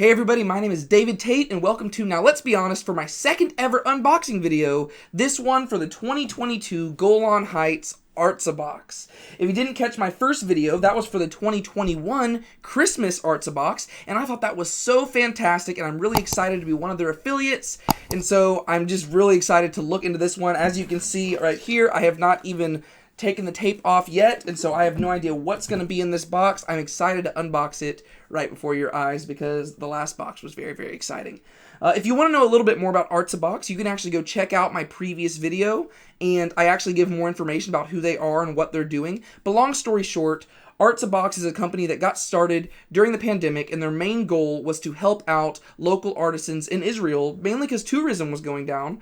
Hey everybody, my name is David Tate, and welcome to Now Let's Be Honest for my second ever unboxing video, this one for the 2022 Golan Heights Artza box. If you didn't catch my first video, that was for the 2021 Christmas Artza box, and I thought that was so fantastic, and I'm really excited to be one of their affiliates, and so I'm just really excited to look into this one. As you can see right here, I have not even taken the tape off yet, and so I have no idea what's going to be in this box. I'm excited to unbox it right before your eyes because the last box was very, very exciting. If you want to know a little bit more about Artza box, you can actually go check out my previous video, and I actually give more information about who they are and what they're doing. But long story short, Artza box is a company that got started during the pandemic, and their main goal was to help out local artisans in Israel, mainly because tourism was going down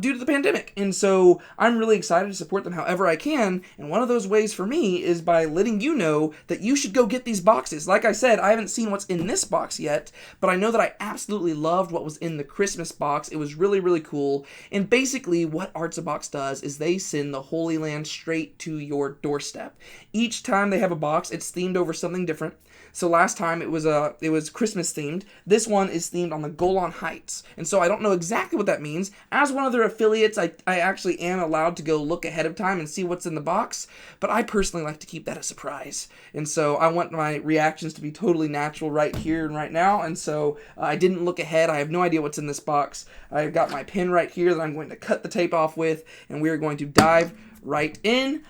due to the pandemic. And so I'm really excited to support them however I can, and one of those ways for me is by letting you know that you should go get these boxes. Like I said, I haven't seen what's in this box yet, but I know that I absolutely loved what was in the Christmas box. It was really, really cool. And basically what Artza box does is they send the Holy Land straight to your doorstep. Each time they have a box, it's themed over something different. So last time it was Christmas themed. This one is themed on the Golan Heights. And so I don't know exactly what that means. As one of their affiliates, I actually am allowed to go look ahead of time and see what's in the box. But I personally like to keep that a surprise. And so I want my reactions to be totally natural right here and right now. And so I didn't look ahead. I have no idea what's in this box. I've got my pen right here that I'm going to cut the tape off with. And we are going to dive right in.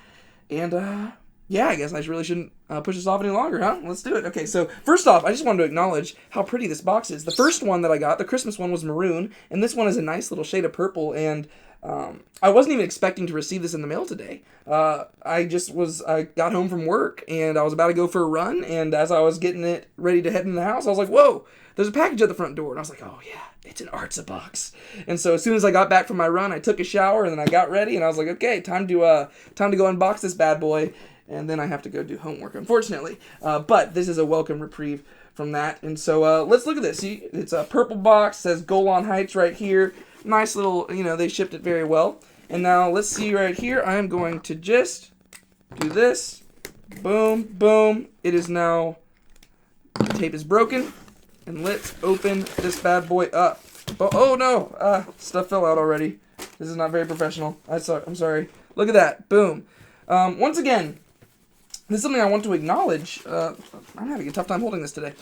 And yeah, I guess I really shouldn't push this off any longer, huh? Let's do it. Okay, so first off, I just wanted to acknowledge how pretty this box is. The first one that I got, the Christmas one, was maroon, and this one is a nice little shade of purple, and I wasn't even expecting to receive this in the mail today. I got home from work, and I was about to go for a run, and as I was getting it ready to head in the house, I was like, whoa, there's a package at the front door, and I was like, oh yeah, it's an Artza box. And so as soon as I got back from my run, I took a shower, and then I got ready, and I was like, okay, time to go unbox this bad boy. And then I have to go do homework, unfortunately. But this is a welcome reprieve from that. And so let's look at this. See, it's a purple box, says Golan Heights right here. Nice little, they shipped it very well. And now let's see right here. I am going to just do this. Boom, boom. It is now, the tape is broken. And let's open this bad boy up. Oh no, stuff fell out already. This is not very professional. I'm sorry. Look at that, boom. Once again, this is something I want to acknowledge. I'm having a tough time holding this today.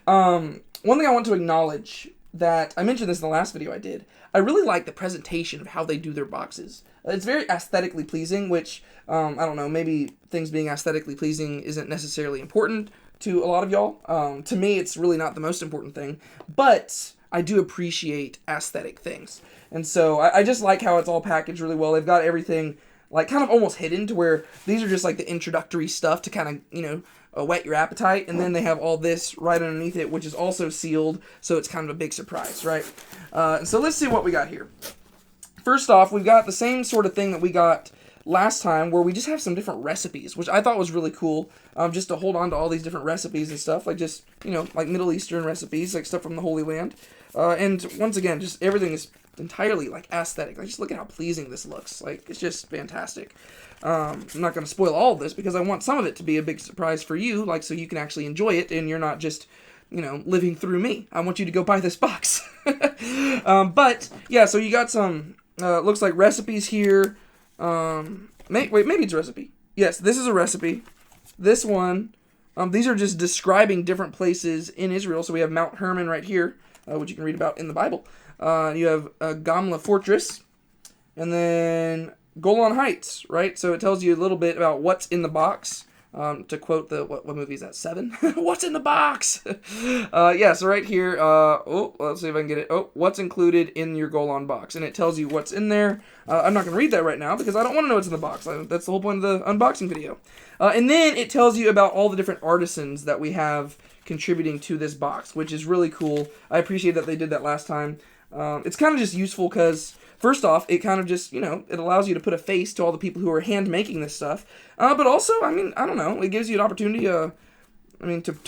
One thing I want to acknowledge that I mentioned this in the last video I did. I really like the presentation of how they do their boxes. It's very aesthetically pleasing, which, I don't know, maybe things being aesthetically pleasing isn't necessarily important to a lot of y'all. To me, it's really not the most important thing, but I do appreciate aesthetic things. And so I just like how it's all packaged really well. They've got everything like kind of almost hidden to where these are just like the introductory stuff to kind of, whet your appetite. And then they have all this right underneath it, which is also sealed. So it's kind of a big surprise, right? So let's see what we got here. First off, we've got the same sort of thing that we got last time where we just have some different recipes, which I thought was really cool. Just to hold on to all these different recipes and stuff, like just, like Middle Eastern recipes, like stuff from the Holy Land. And once again, just everything is entirely like aesthetic. Like just look at how pleasing this looks. Like it's just fantastic. I'm not going to spoil all of this because I want some of it to be a big surprise for you, like so you can actually enjoy it and you're not just living through me. I want you to go buy this box. But yeah, so you got some looks like recipes here. Maybe it's a recipe. Yes, this is a recipe. This one, these are just describing different places in Israel. So we have Mount Hermon right here, which you can read about in the Bible. You have Gamla Fortress, and then Golan Heights, right? So it tells you a little bit about what's in the box. To quote what movie is that? 7? What's in the box? Yeah, so right here, let's see if I can get it. What's included in your Golan box? And it tells you what's in there. I'm not going to read that right now because I don't want to know what's in the box. That's the whole point of the unboxing video. And then it tells you about all the different artisans that we have contributing to this box, which is really cool. I appreciate that they did that last time. It's kind of just useful because, first off, it kind of just, it allows you to put a face to all the people who are hand-making this stuff. But also, I don't know, it gives you an opportunity, to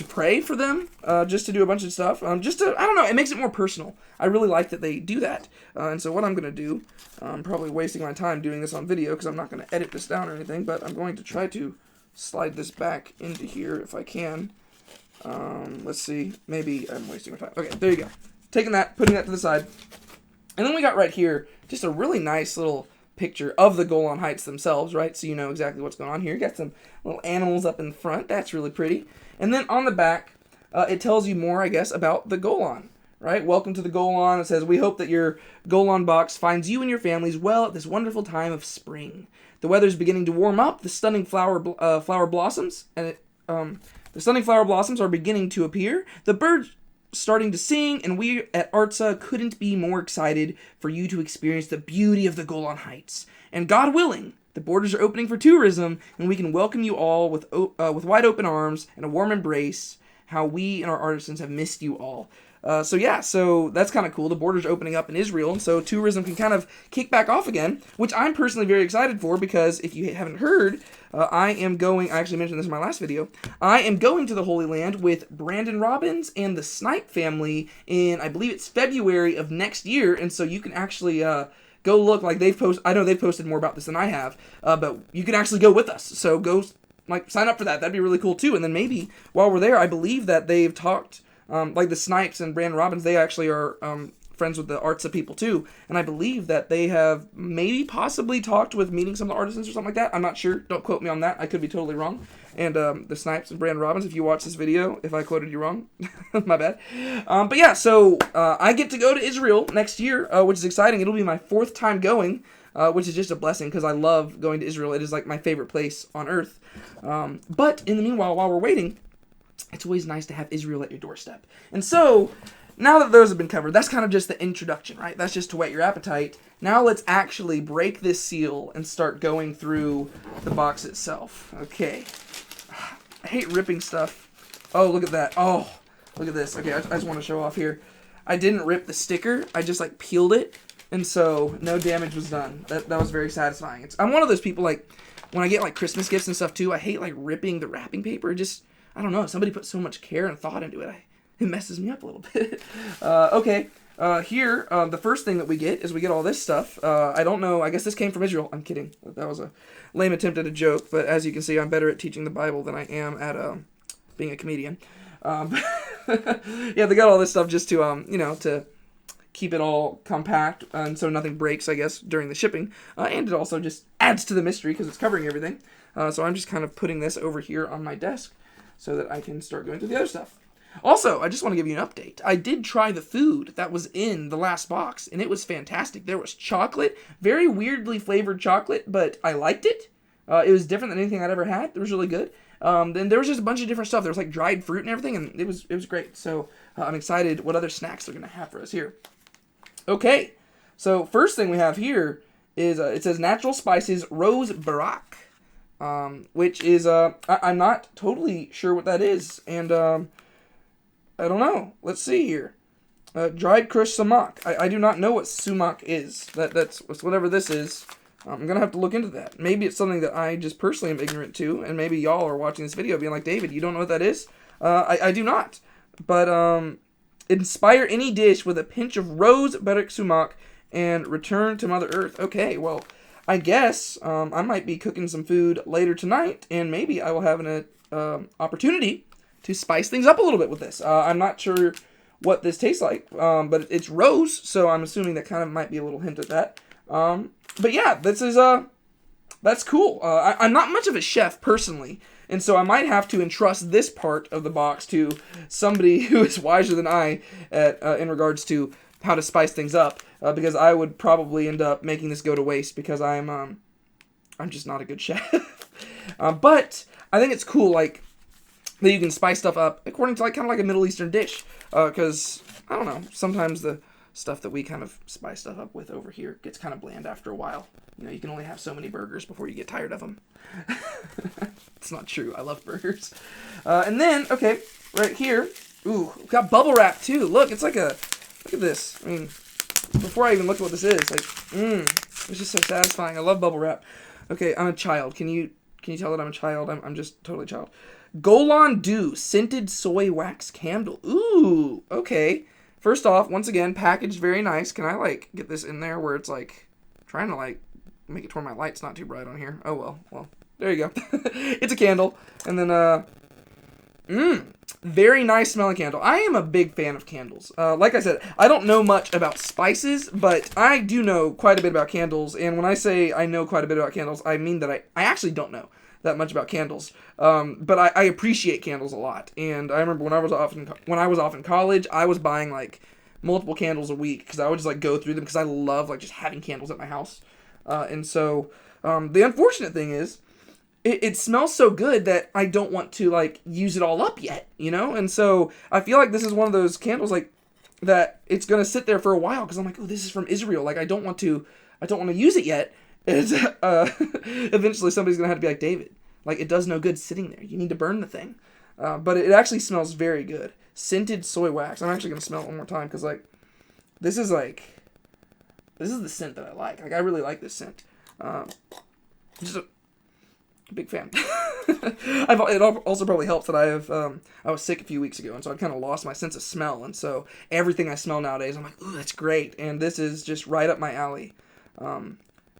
pray for them, just to do a bunch of stuff. I don't know, it makes it more personal. I really like that they do that. And so what I'm going to do, I'm probably wasting my time doing this on video because I'm not going to edit this down or anything, but I'm going to try to slide this back into here if I can. Let's see. Maybe I'm wasting my time. Okay, there you go. Taking that, putting that to the side. And then we got right here just a really nice little picture of the Golan Heights themselves, right? So you know exactly what's going on here. You got some little animals up in front. That's really pretty. And then on the back, it tells you more, I guess, about the Golan, right? Welcome to the Golan. It says, we hope that your Golan box finds you and your families well at this wonderful time of spring. The weather's beginning to warm up. The stunning flower blossoms the stunning flower blossoms are beginning to appear. The birds starting to sing, and we at Artza couldn't be more excited for you to experience the beauty of the Golan Heights. And God willing, the borders are opening for tourism, and we can welcome you all with wide open arms and a warm embrace. How we and our artisans have missed you all. So that's kind of cool. The border's opening up in Israel, and so tourism can kind of kick back off again, which I'm personally very excited for, because if you haven't heard, I actually mentioned this in my last video, I am going to the Holy Land with Brandon Robbins and the Snipe family in, I believe it's February of next year, and so you can actually go look, like I know they've posted more about this than I have, but you can actually go with us, so go, sign up for that. That'd be really cool too, and then maybe while we're there, I believe that they've talked, like the Snipes and Brandon Robbins, they actually are friends with the Artza people too, and I believe that they have possibly talked with meeting some of the artisans or something like that. I'm not sure. Don't quote me on that. I could be totally wrong. And the Snipes and Brandon Robbins, if you watch this video, if I quoted you wrong, my bad. But yeah, so I get to go to Israel next year, which is exciting. It'll be my 4th time going, which is just a blessing because I love going to Israel. It is like my favorite place on earth. But in the meanwhile, while we're waiting, it's always nice to have Israel at your doorstep. And so, now that those have been covered, that's kind of just the introduction, right? That's just to whet your appetite. Now let's actually break this seal and start going through the box itself. Okay. I hate ripping stuff. Oh, look at that. Oh, look at this. Okay, I just want to show off here. I didn't rip the sticker. I just, peeled it. And so, no damage was done. That was very satisfying. I'm one of those people, when I get, Christmas gifts and stuff, too, I hate, ripping the wrapping paper. I don't know. Somebody put so much care and thought into it. It messes me up a little bit. Okay. Here, the first thing that we get is we get all this stuff. I don't know. I guess this came from Israel. I'm kidding. That was a lame attempt at a joke. But as you can see, I'm better at teaching the Bible than I am at being a comedian. Yeah, they got all this stuff just to, to keep it all compact and so nothing breaks, I guess, during the shipping. And it also just adds to the mystery because it's covering everything. So I'm just kind of putting this over here on my desk so that I can start going through the other stuff. Also, I just want to give you an update. I did try the food that was in the last box, and it was fantastic. There was chocolate, very weirdly flavored chocolate, but I liked it. It was different than anything I'd ever had. It was really good. Then there was just a bunch of different stuff. There was dried fruit and everything, and it was great. So I'm excited what other snacks they're going to have for us here. Okay, so first thing we have here is, it says Natural Spices Rose Barak. Which is, I'm not totally sure what that is, and, I don't know. Let's see here. Dried crushed sumac. I do not know what sumac is. That's whatever this is. I'm gonna have to look into that. Maybe it's something that I just personally am ignorant to, and maybe y'all are watching this video being like, David, you don't know what that is? I do not. But, inspire any dish with a pinch of rose barak sumac and return to Mother Earth. Okay, well, I guess I might be cooking some food later tonight, and maybe I will have an opportunity to spice things up a little bit with this. I'm not sure what this tastes like, but it's rose, so I'm assuming that kind of might be a little hint at that. But yeah, this is that's cool. I'm not much of a chef personally, and so I might have to entrust this part of the box to somebody who is wiser than I in regards to how to spice things up, because I would probably end up making this go to waste because I'm just not a good chef. But I think it's cool, that you can spice stuff up according to kind of like a Middle Eastern dish, because I don't know, sometimes the stuff that we kind of spice stuff up with over here gets kind of bland after a while. You can only have so many burgers before you get tired of them. It's not true. I love burgers. And then, okay, right here, ooh, we've got bubble wrap too. Look, it's look at this. I mean, before I even look at what this is, it's just so satisfying. I love bubble wrap. Okay, I'm a child. Can you tell that I'm a child? I'm just totally a child. Golan Dew Scented Soy Wax Candle. Ooh, okay. First off, once again, packaged very nice. Can I, get this in there where it's, trying to, make it to where my light's not too bright on here. Oh, well, there you go. It's a candle. And then, Very nice smelling candle. I am a big fan of candles. Like I said, I don't know much about spices, but I do know quite a bit about candles. And when I say I know quite a bit about candles, I mean that I actually don't know that much about candles. But I appreciate candles a lot. And I remember when I was off in college, I was buying like multiple candles a week because I would just like go through them because I love like just having candles at my house. And so the unfortunate thing is, it smells so good that I don't want to, like, use it all up yet, you know? And so I feel like this is one of those candles, like, that it's going to sit there for a while because I'm like, oh, this is from Israel. Like, I don't want to use it yet. It's, eventually somebody's going to have to be like, David, like, it does no good sitting there. You need to burn the thing. But it actually smells very good. Scented soy wax. I'm actually going to smell it one more time because, like, this is the scent that I like. Like, I really like this scent. Just a big fan. It also probably helps that I was sick a few weeks ago, and so I kind of lost my sense of smell, and so everything I smell nowadays, I'm like, ooh, that's great, and this is just right up my alley.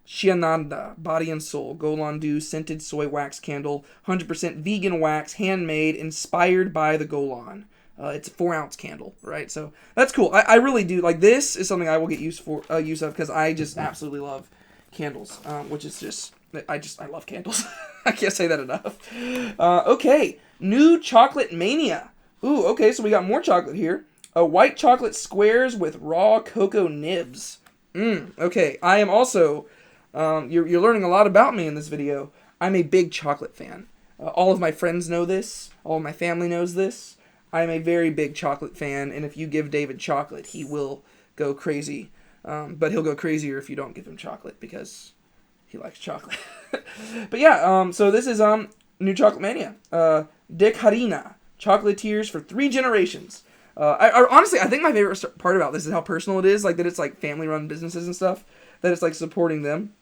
Shiananda, Body and Soul, Golan Dew, Scented Soy Wax Candle, 100% vegan wax, handmade, inspired by the Golan. It's a 4-ounce candle, right? So that's cool. I really do, like, this is something I will get use of, because I just absolutely love candles, which is just... I love candles. I can't say that enough. Okay, new chocolate mania. Ooh, okay, so we got more chocolate here. White chocolate squares with raw cocoa nibs. Okay, I am also, you're learning a lot about me in this video. I'm a big chocolate fan. All of my friends know this. All of my family knows this. I'm a very big chocolate fan, and if you give David chocolate, he will go crazy. But he'll go crazier if you don't give him chocolate, because... he likes chocolate. But yeah, so this is new chocolate mania. Dick Harina, chocolatiers for 3 generations. Honestly, I think my favorite part about this is how personal it is, like that it's like family-run businesses and stuff, that it's like supporting them.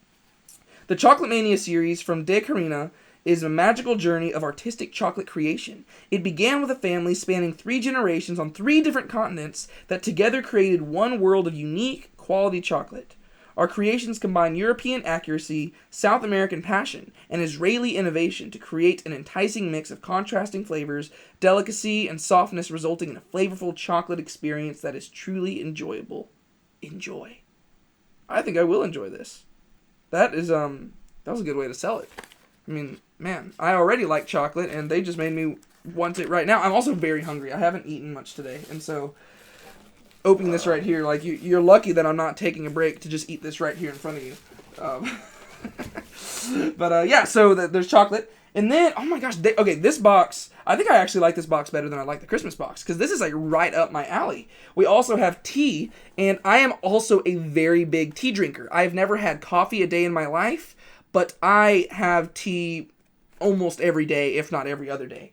The Chocolate Mania series from Dick Harina is a magical journey of artistic chocolate creation. It began with a family spanning 3 generations on 3 different continents that together created one world of unique, quality chocolate. Our creations combine European accuracy, South American passion, and Israeli innovation to create an enticing mix of contrasting flavors, delicacy, and softness, resulting in a flavorful chocolate experience that is truly enjoyable. Enjoy. I think I will enjoy this. That was a good way to sell it. I mean, man, I already like chocolate, and they just made me want it right now. I'm also very hungry. I haven't eaten much today, and so... opening this right here, like, you're lucky that I'm not taking a break to just eat this right here in front of you. But yeah, so there's chocolate. And then, oh my gosh, okay, this box, I think I actually like this box better than I like the Christmas box, because this is, like, right up my alley. We also have tea, and I am also a very big tea drinker. I've never had coffee a day in my life, but I have tea almost every day, if not every other day.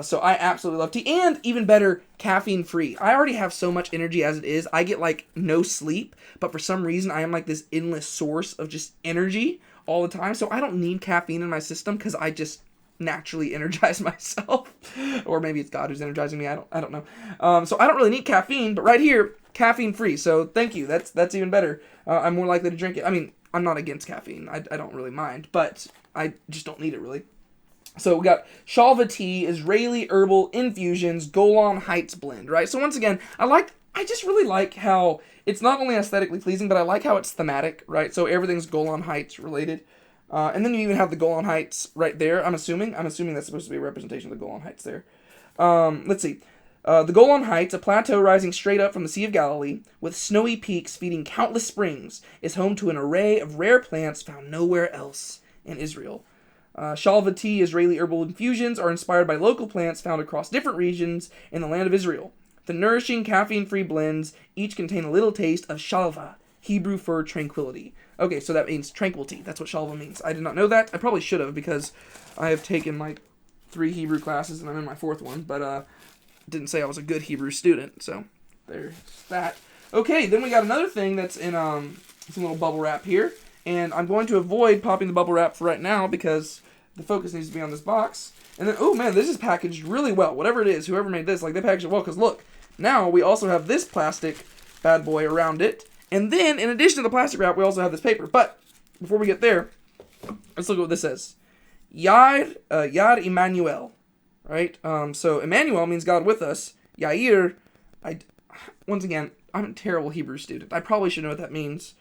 So I absolutely love tea, and even better, caffeine-free. I already have so much energy as it is. I get, like, no sleep, but for some reason, I am, like, this endless source of just energy all the time, so I don't need caffeine in my system, because I just naturally energize myself. Or maybe it's God who's energizing me, I don't know. So I don't really need caffeine, but right here, caffeine-free, so thank you, that's even better. I'm more likely to drink it. I mean, I'm not against caffeine, I don't really mind, but I just don't need it, really. So we got Shalva Tea, Israeli Herbal Infusions, Golan Heights Blend, right? So once again, I just really like how it's not only aesthetically pleasing, but I like how it's thematic, right? So everything's Golan Heights related. And then you even have the Golan Heights right there, I'm assuming. I'm assuming that's supposed to be a representation of the Golan Heights there. Let's see. The Golan Heights, a plateau rising straight up from the Sea of Galilee, with snowy peaks feeding countless springs, is home to an array of rare plants found nowhere else in Israel. Shalva Tea Israeli herbal infusions are inspired by local plants found across different regions in the land of Israel. The nourishing caffeine-free blends each contain a little taste of shalva, Hebrew for tranquility. Okay, so that means tranquility. That's what shalva means. I did not know that. I probably should have, because I have taken like 3 Hebrew classes and I'm in my 4th one, but didn't say I was a good Hebrew student, so there's that. Okay, then we got another thing that's in some little bubble wrap here. And I'm going to avoid popping the bubble wrap for right now because the focus needs to be on this box. And then, oh man, this is packaged really well. Whatever it is, whoever made this, like, they packaged it well. Because look, now we also have this plastic bad boy around it. And then, in addition to the plastic wrap, we also have this paper. But before we get there, let's look at what this says. Yair Emmanuel. right? So Emmanuel means God with us. Yair, once again, I'm a terrible Hebrew student. I probably should know what that means.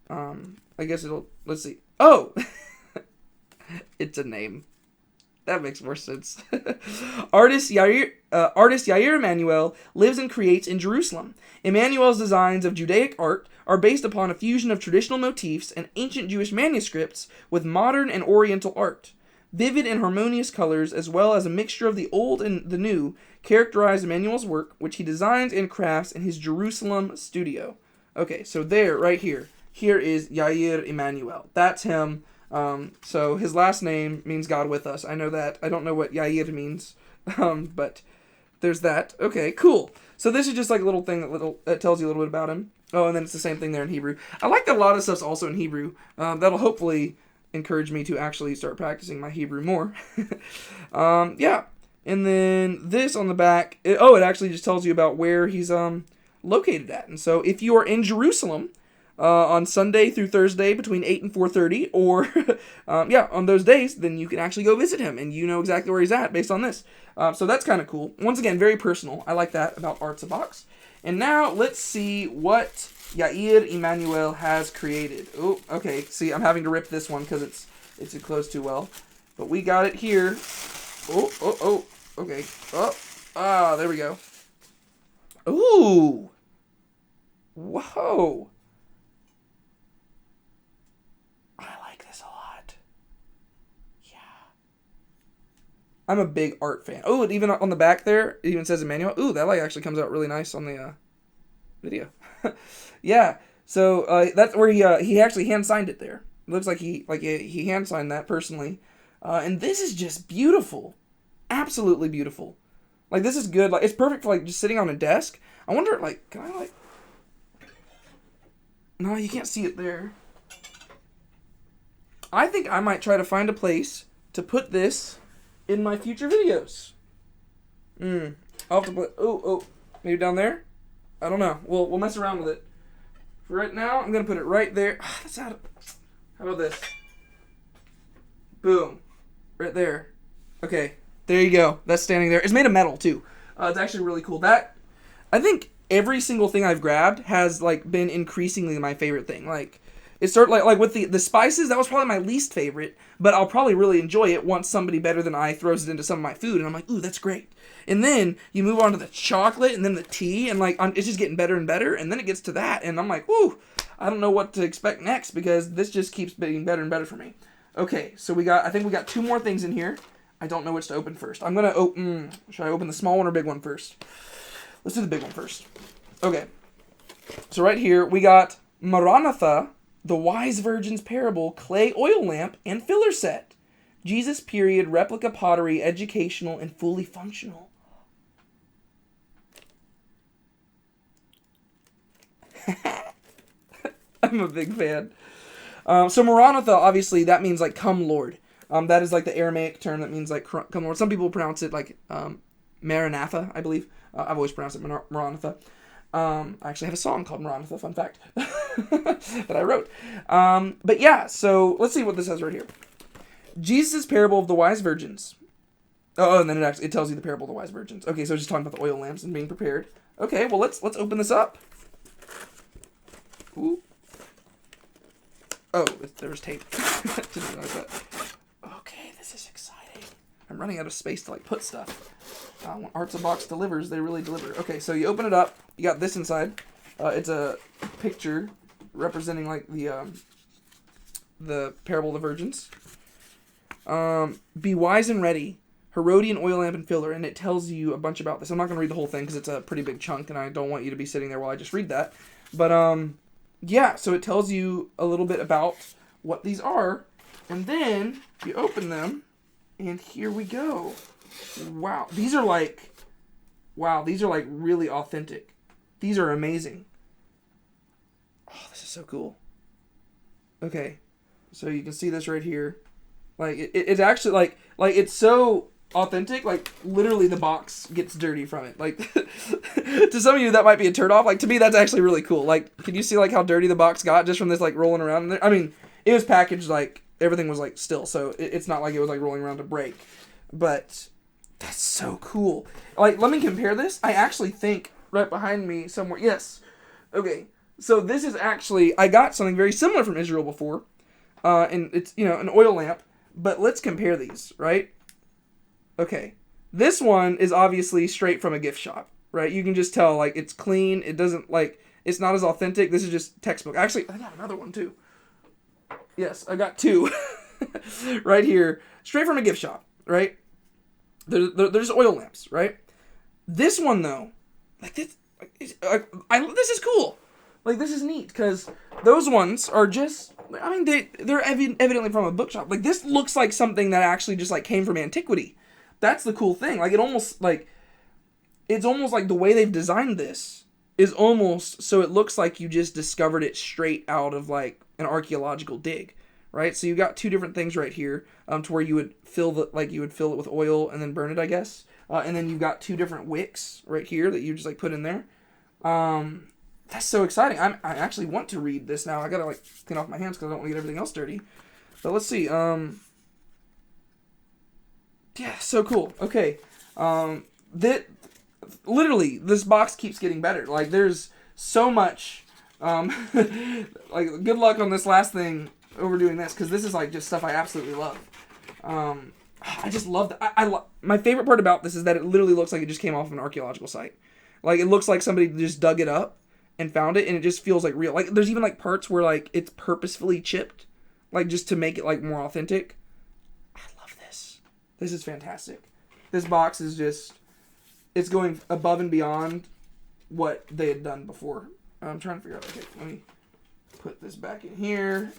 I guess let's see. Oh! It's a name. That makes more sense. Artist Yair Emmanuel lives and creates in Jerusalem. Emmanuel's designs of Judaic art are based upon a fusion of traditional motifs and ancient Jewish manuscripts with modern and Oriental art. Vivid and harmonious colors, as well as a mixture of the old and the new, characterize Emmanuel's work, which he designs and crafts in his Jerusalem studio. Okay, so right here. Here is Yair Emmanuel. That's him. So his last name means God with us. I know that. I don't know what Yair means, but there's that. Okay, cool. So this is just like a little thing that tells you a little bit about him. Oh, and then it's the same thing there in Hebrew. I like that a lot of stuff's also in Hebrew. That'll hopefully encourage me to actually start practicing my Hebrew more. Yeah. And then this on the back, it actually just tells you about where he's located at. And so if you are in Jerusalem, on Sunday through Thursday between 8 and 4:30, or on those days, then you can actually go visit him, and you know exactly where he's at based on this. So that's kind of cool. Once again, very personal. I like that about Artza Box. And now let's see what Yair Emmanuel has created. Oh, okay. See, I'm having to rip this one because it's closed too well. But we got it here. Oh. Okay. There we go. Ooh. Whoa. I'm a big art fan. Oh, and even on the back there, it even says Emmanuel. Ooh, that actually comes out really nice on the video. Yeah, so that's where he actually hand signed it there. It looks like he hand signed that personally. And this is just beautiful, absolutely beautiful. Like, this is good. Like, it's perfect for like just sitting on a desk. I wonder, like, can I like? No, you can't see it there. I think I might try to find a place to put this in my future videos. I'll have to put, maybe down there? I don't know. We'll mess around with it. For right now, I'm going to put it right there. How about this? Boom. Right there. Okay. There you go. That's standing there. It's made of metal, too. It's actually really cool. I think every single thing I've grabbed has, like, been increasingly my favorite thing. Like, it started like with the spices, that was probably my least favorite, but I'll probably really enjoy it once somebody better than I throws it into some of my food, and I'm like, ooh, that's great. And then you move on to the chocolate, and then the tea, and like it's just getting better and better, and then it gets to that, and I'm like, ooh, I don't know what to expect next, because this just keeps getting better and better for me. Okay, so I think we got 2 more things in here. I don't know which to open first. I'm gonna open, should I open the small one or big one first? Let's do the big one first. Okay, so right here, we got Maranatha, the Wise Virgin's Parable, clay oil lamp, and filler set. Jesus period, replica pottery, educational, and fully functional. I'm a big fan. So Maranatha, obviously, that means like, come Lord. That is like the Aramaic term that means like, come Lord. Some people pronounce it like Maranatha, I believe. I've always pronounced it Maranatha. I actually have a song called Maranatha, fun fact, that I wrote. But yeah, so let's see what this says right here. Jesus' parable of the wise virgins. Oh, and then it tells you the parable of the wise virgins. Okay, so it's just talking about the oil lamps and being prepared. Okay, well let's open this up. Ooh. Oh, there's tape. Didn't realize that. Okay, this is exciting. I'm running out of space to like put stuff. When Artza Box delivers, they really deliver. Okay, so you open it up. You got this inside. It's a picture representing like the parable of the virgins. Be wise and ready. Herodian oil lamp and filler, and it tells you a bunch about this. I'm not going to read the whole thing because it's a pretty big chunk, and I don't want you to be sitting there while I just read that. But yeah, so it tells you a little bit about what these are, and then you open them, and here we go. Wow, these are like really authentic. These are amazing. Oh, this is so cool. Okay, so you can see this right here. Like it's actually like it's so authentic. Like literally, the box gets dirty from it. Like to some of you that might be a turn off. Like to me, that's actually really cool. Like, can you see like how dirty the box got just from this like rolling around in there? I mean, it was packaged like everything was like still, so it's not like it was like rolling around to break. But That's so cool. Like, let me compare this. I actually think right behind me somewhere. Yes. Okay. So this is actually, I got something very similar from Israel before. And it's, an oil lamp. But let's compare these, right? Okay. This one is obviously straight from a gift shop, right? You can just tell, like, it's clean. It doesn't, like, it's not as authentic. This is just textbook. Actually, I got another one, too. Yes, I got two. Right here. Straight from a gift shop, right? There's oil lamps, right? This one, though, like, this is cool. Like, this is neat, because those ones are just, I mean, they're evidently from a bookshop. Like, this looks like something that actually just, like, came from antiquity. That's the cool thing. Like, it's almost like the way they've designed this is almost so it looks like you just discovered it straight out of, like, an archaeological dig, right? So you got two different things right here, to where you would fill it with oil and then burn it, I guess. And then you've got two different wicks right here that you just, like, put in there. That's so exciting. I actually want to read this now. I gotta, like, clean off my hands because I don't want to get everything else dirty. But let's see. Yeah, so cool. Okay. Literally, this box keeps getting better. Like, there's so much. Like, good luck on this last thing overdoing this, because this is, like, just stuff I absolutely love. I just love that. My favorite part about this is that it literally looks like it just came off of an archaeological site. Like, it looks like somebody just dug it up and found it, and it just feels like real. Like, there's even, like, parts where, like, it's purposefully chipped, like, just to make it, like, more authentic. I love this. This is fantastic. This box is just, it's going above and beyond what they had done before. I'm trying to figure out, okay, let me put this back in here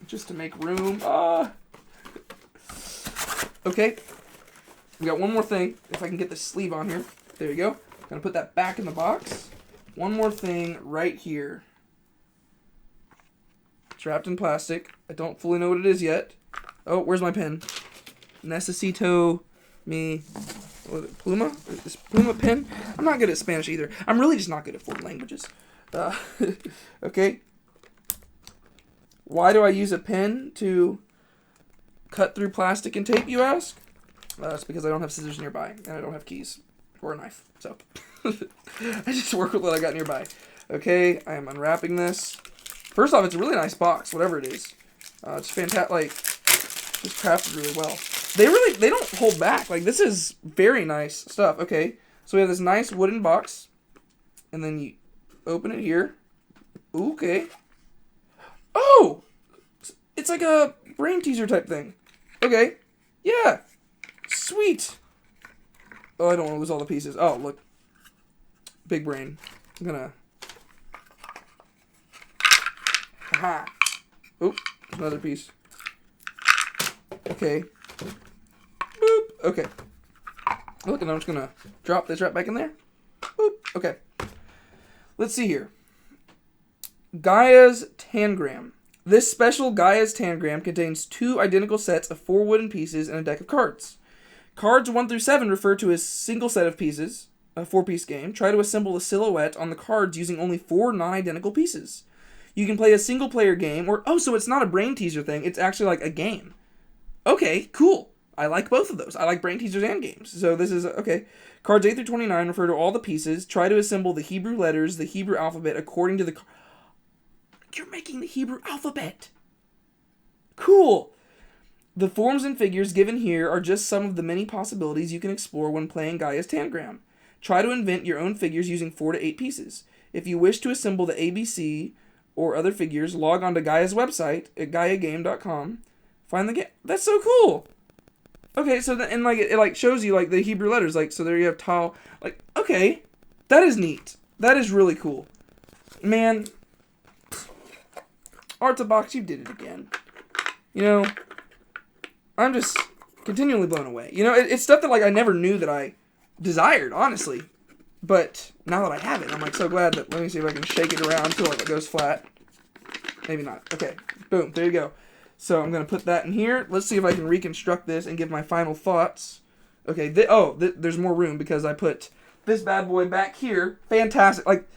just to make room. Okay, we got one more thing. If I can get the sleeve on here. There you go. Gonna put that back in the box. One more thing right here. It's wrapped in plastic. I don't fully know what it is yet. Oh, where's my pen? Necesito mi pluma? Is pluma pen? I'm not good at Spanish either. I'm really just not good at foreign languages. Okay. Why do I use a pen to cut through plastic and tape, you ask? It's because I don't have scissors nearby, and I don't have keys. Or a knife. So, I just work with what I got nearby. Okay, I am unwrapping this. First off, it's a really nice box, whatever it is. It's fantastic, like, just crafted really well. They don't hold back. Like, this is very nice stuff. Okay, so we have this nice wooden box, and then you open it here. Okay. Oh! It's like a brain teaser type thing. Okay. Yeah. Sweet. Oh, I don't want to lose all the pieces. Oh, look. Big brain. I'm gonna... Haha. Oop. Another piece. Okay. Boop. Okay. Look, and I'm just gonna drop this right back in there. Boop. Okay. Let's see here. Gaia's Tangram. This special Gaia's Tangram contains 2 identical sets of 4 wooden pieces and a deck of cards. Cards 1 through 7 refer to a single set of pieces, a 4-piece game. Try to assemble a silhouette on the cards using only 4 non-identical pieces. You can play a single-player game, so it's not a brain teaser thing, it's actually like a game. Okay, cool. I like both of those. I like brain teasers and games. So this is, okay. Cards 8 through 29 refer to all the pieces. Try to assemble the Hebrew letters, the Hebrew alphabet, according to the... You're making the Hebrew alphabet. Cool. The forms and figures given here are just some of the many possibilities you can explore when playing Gaia's Tangram. Try to invent your own figures using 4 to 8 pieces. If you wish to assemble the ABC or other figures, log on to Gaia's website at GaiaGame.com. Find the game. That's so cool. Okay, so then, and like it like shows you like the Hebrew letters, like, so there you have Tal. Like, okay, that is neat. That is really cool. Man, Artza Box, you did it again. You know, I'm just continually blown away. You know, it's stuff that, like, I never knew that I desired, honestly. But now that I have it, I'm, like, so glad that, let me see if I can shake it around until it goes flat. Maybe not. Okay, boom, there you go. So I'm going to put that in here. Let's see if I can reconstruct this and give my final thoughts. Okay, there's more room because I put this bad boy back here. Fantastic. Like,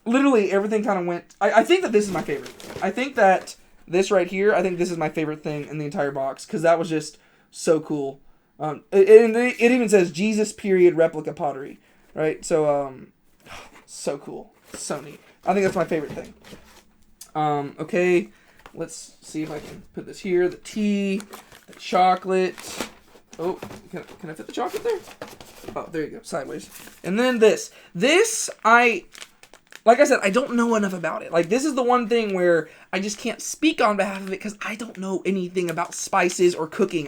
literally everything kind of went... I think that this is my favorite. I think that this right here, I think this is my favorite thing in the entire box because that was just so cool. It even says Jesus period replica pottery, right? So, so cool. So neat. I think that's my favorite thing. Okay, let's see if I can put this here. The tea, the chocolate. Oh, can I fit the chocolate there? Oh, there you go, sideways. And then this. Like I said, I don't know enough about it. Like, this is the one thing where I just can't speak on behalf of it because I don't know anything about spices or cooking.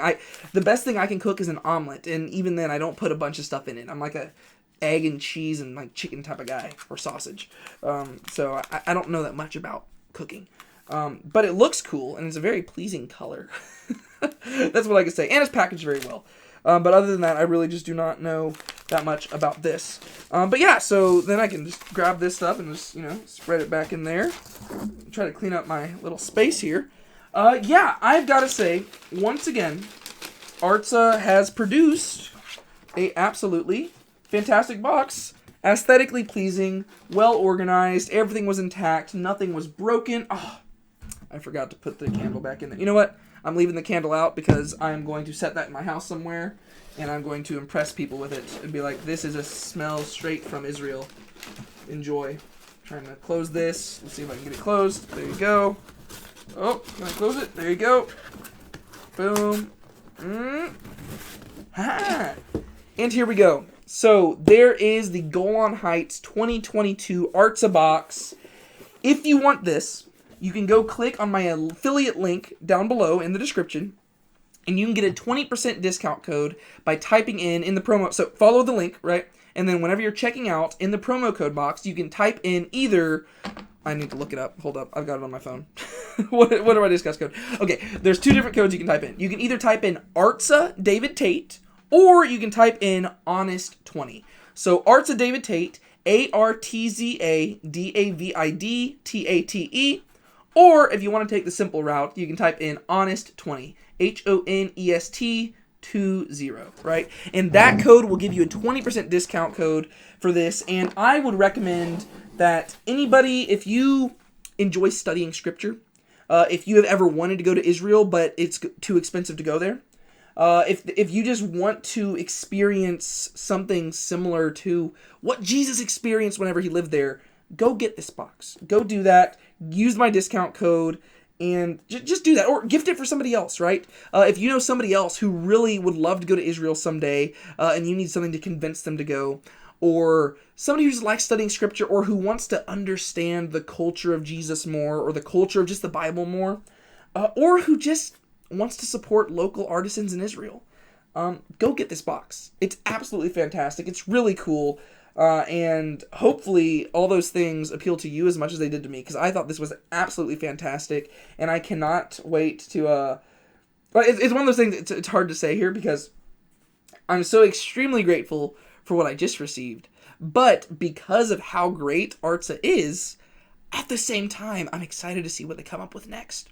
The best thing I can cook is an omelet, and even then, I don't put a bunch of stuff in it. I'm like a egg and cheese and like chicken type of guy, or sausage. So I don't know that much about cooking. But it looks cool, and it's a very pleasing color. That's what I can say. And it's packaged very well. But other than that, I really just do not know that much about this. But yeah, so then I can just grab this stuff and just, spread it back in there. Try to clean up my little space here. Yeah, I've got to say, once again, Artza has produced a absolutely fantastic box. Aesthetically pleasing, well organized, everything was intact, nothing was broken. Oh, I forgot to put the candle back in there. You know what? I'm leaving the candle out because I'm going to set that in my house somewhere, and I'm going to impress people with it and be like, this is a smell straight from Israel. Enjoy. Trying to close this. Let's see if I can get it closed. There you go. Oh, can I close it? There you go. Boom. Ha! And here we go. So there is the Golan Heights 2022 Artza box. If you want this, you can go click on my affiliate link down below in the description, and you can get a 20% discount code by typing in the promo. So follow the link, right? And then whenever you're checking out, in the promo code box, you can type in either... I need to look it up. Hold up. I've got it on my phone. What are my discount code? Okay, there's two different codes you can type in. You can either type in Artza David Tate, or you can type in Honest20. So Artza David Tate, ARTZA or if you want to take the simple route, you can type in Honest20, HONEST 20, right? And that code will give you a 20% discount code for this. And I would recommend that anybody, if you enjoy studying scripture, if you have ever wanted to go to Israel, but it's too expensive to go there, if you just want to experience something similar to what Jesus experienced whenever he lived there, go get this box. Go do that. Use my discount code and just do that. Or gift it for somebody else, right? If you know somebody else who really would love to go to Israel someday and you need something to convince them to go, or somebody who just likes studying scripture or who wants to understand the culture of Jesus more or the culture of just the Bible more, or who just wants to support local artisans in Israel, go get this box. It's absolutely fantastic. It's really cool. And hopefully all those things appeal to you as much as they did to me, because I thought this was absolutely fantastic, and I cannot wait to, it's one of those things, it's hard to say here, because I'm so extremely grateful for what I just received, but because of how great Artza is, at the same time, I'm excited to see what they come up with next.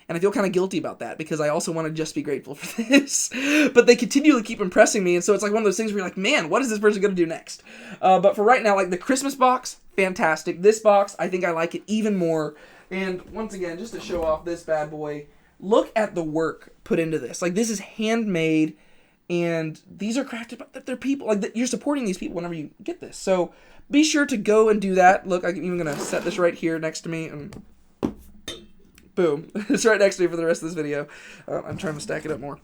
And I feel kind of guilty about that because I also want to just be grateful for this. But they continually keep impressing me, and so it's like one of those things where you're like, man, what is this person going to do next? But for right now, like the Christmas box, fantastic. This box, I think I like it even more. And once again, just to show off this bad boy, look at the work put into this. Like, this is handmade, and these are crafted by they're people. Like, you're supporting these people whenever you get this. So be sure to go and do that. Look, I'm even going to set this right here next to me, and boom. It's right next to me for the rest of this video. I'm trying to stack it up more.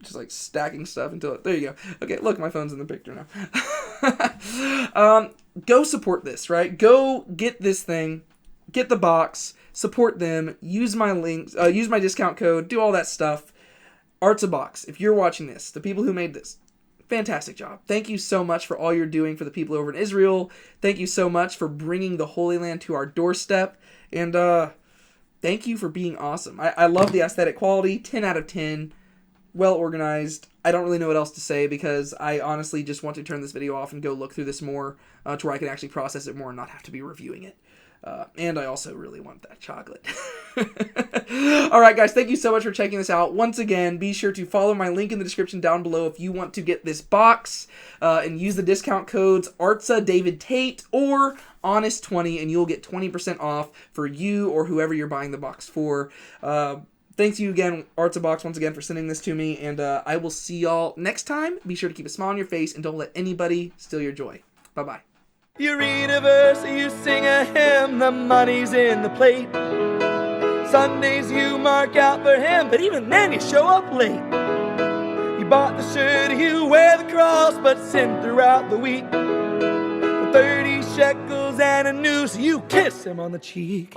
Just like stacking stuff until it... There you go. Okay, look, my phone's in the picture now. Go support this, right? Go get this thing. Get the box. Support them. Use my links. Use my discount code. Do all that stuff. Artza box. If you're watching this, the people who made this, fantastic job. Thank you so much for all you're doing for the people over in Israel. Thank you so much for bringing the Holy Land to our doorstep. And, thank you for being awesome. I love the aesthetic quality. 10 out of 10. Well organized. I don't really know what else to say because I honestly just want to turn this video off and go look through this more to where I can actually process it more and not have to be reviewing it. And I also really want that chocolate. Alright guys, thank you so much for checking this out. Once again, be sure to follow my link in the description down below if you want to get this box and use the discount codes Artza David Tate or Honest20 and you'll get 20% off for you or whoever you're buying the box for. Thanks you again, Artza Box, once again for sending this to me, and I will see y'all next time. Be sure to keep a smile on your face and don't let anybody steal your joy. Bye-bye. You read a verse, you sing a hymn, the money's in the plate. Sundays you mark out for him, but even then you show up late. You bought the shirt, you wear the cross, but sin throughout the week. For 30 shekels and a noose, you kiss him on the cheek.